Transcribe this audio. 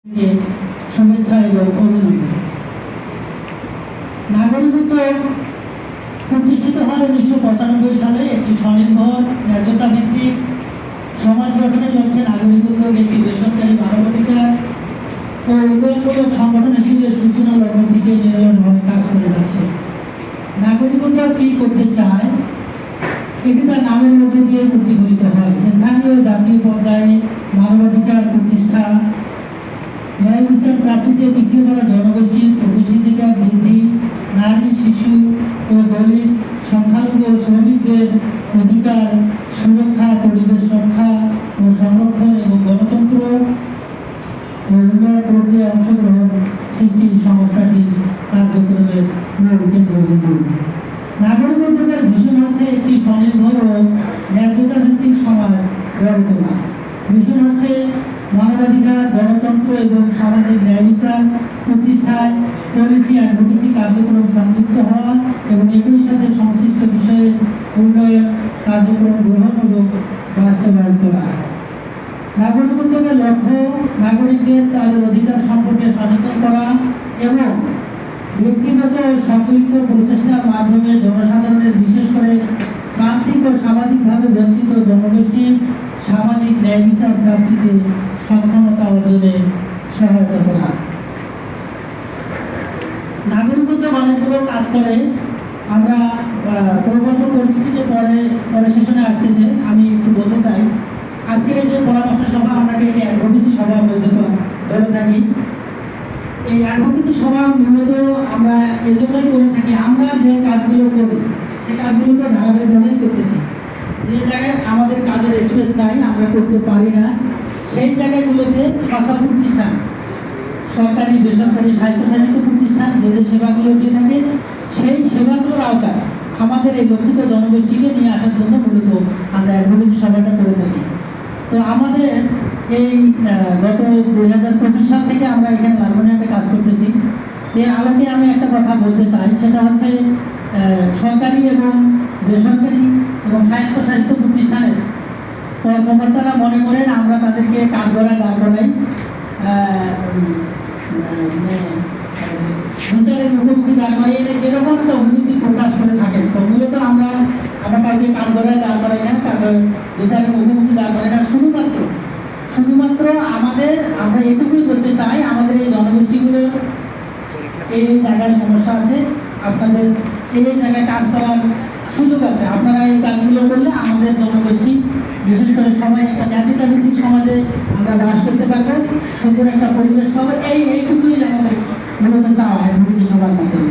শুভেচ্ছা এবং অভিনন্দন। নাগরিকত্ব প্রতিষ্ঠিত হয় 1995 সালে একটি স্বনির্ভর ন্যায্যতা ভিত্তিক সমাজ গঠনের লক্ষ্যে নাগরিকত্ব একটি বেসরকারি মানবাধিকার ও উন্নয়নমূলক সংগঠন হিসেবে সূচনা লগ্ন থেকে নিরলসভাবে কাজ করে যাচ্ছে। নাগরিকত্ব কি করতে চায় এটি তার নামের মধ্যে দিয়ে প্রতিফলিত হয়। স্থানীয় জাতীয় পর্যায়ে মানবাধিকার প্রতিষ্ঠা, ন্যায় বিচার প্রাপ্তিতে পিছিয়ে পড়া জনগোষ্ঠীর প্রবেশাধিকার বৃদ্ধি, নারী, শিশু ও দলিত, সংখ্যালঘু ও শ্রমিকদের অধিকার সুরক্ষা, পরিবেশ রক্ষা ও সংরক্ষণ এবং গণতন্ত্র ও উন্নয়ন প্রক্রিয়ায় অংশগ্রহণ সৃষ্টি সংস্থাটির কার্যক্রমের মূল কেন্দ্রবিন্দু। নাগরিকত্বের মিশন হচ্ছে একটি স্বনির্ভর ও ন্যায্যতা ভিত্তিক সমাজ গড়ে তোলা। মিশন হচ্ছে মানবাধিকার, গণতন্ত্র এবং সামাজিক ন্যায় বিচার প্রতিষ্ঠায় পলিসি অ্যাডভোকেসি কার্যক্রম সংযুক্ত হওয়া এবং একই সাথে সংশ্লিষ্ট বিষয়ের উন্নয়ন কার্যক্রম গ্রহণমূলক বাস্তবায়ন করা। নাগরিকত্বের লক্ষ্য নাগরিকদের তাদের অধিকার সম্পর্কে সচেতন করা এবং ব্যক্তিগত ও সম্মিলিত প্রচেষ্টার মাধ্যমে জনসাধারণের, বিশেষ করে প্রান্তিক ও সামাজিকভাবে বঞ্চিত জনগোষ্ঠীর সামাজিক ন্যায় বিচার প্রাপ্তিতে সক্ষমতা অর্জনে সহায়তা করা। নাগরিকত্ব অনেকগুলো কাজ করে। আমরা প্রকল্প পরিস্থিতিতে পরে সেশনে আসতেছে, আমি একটু বলতে চাই আজকের যে পরামর্শ সভা আমরা একটি অ্যাডভোকেসি সভা বলে থাকি। এই অ্যাডভোকেসি সভা মূলত আমরা এজন্যই করে থাকি, আমরা যে কাজগুলো করি সেই কাজগুলো তো ধারাবাহিকভাবেই করতেছি। যে জায়গায় আমাদের কাজের স্পেস নাই, আমরা করতে পারি না, সেই জায়গাগুলোতে সরকার প্রতিষ্ঠান, সরকারি বেসরকারি স্বায়ত্তশাসিত প্রতিষ্ঠান যে সেবাগুলো দিয়ে থাকে সেই সেবাগুলোর আওতায় আমাদের এই লক্ষিত জনগোষ্ঠীকে নিয়ে আসার জন্য মূলত আমরা অ্যাডভোকেসি সভাটা করে থাকি। তো আমাদের এই গত 2025 সাল থেকে আমরা এখানে লালমনিরহাটে কাজ করতেছি। এই আলোকে আমি একটা কথা বলতে চাই, সেটা হচ্ছে সরকারি এবং বেসরকারি এবং স্বায়ত্তশাসিত প্রতিষ্ঠানের কর্মকর্তারা মনে করেন আমরা তাদেরকে কাঠগড়ায় দাঁড় করাই, বিচারের মুখোমুখি দাঁড় করাই, এরকম একটা অনুভূতি প্রকাশ করে থাকেন। তো মূলত আমরা কাউকে কাঠগড়ায় দাঁড় করাই না, কাউকে বিচারের মুখোমুখি দাঁড় করাই না। শুধুমাত্র আমরা এটুকুই বলতে চাই, আমাদের এই জনগোষ্ঠীগুলো এই জায়গায় সমস্যা আছে, আপনাদের এই জায়গায় কাজ করার সুযোগ আছে, আপনারা এই কাজগুলো করলে আমাদের জনগোষ্ঠী, বিশেষ করে সবাই একটা ন্যায্যতা ভিত্তিক সমাজে আমরা বাস করতে পারবো, সুন্দর একটা পরিবেশ পাবো। এইটুকুই আমাদের মূলত চাওয়া হয় সবার মাধ্যমে।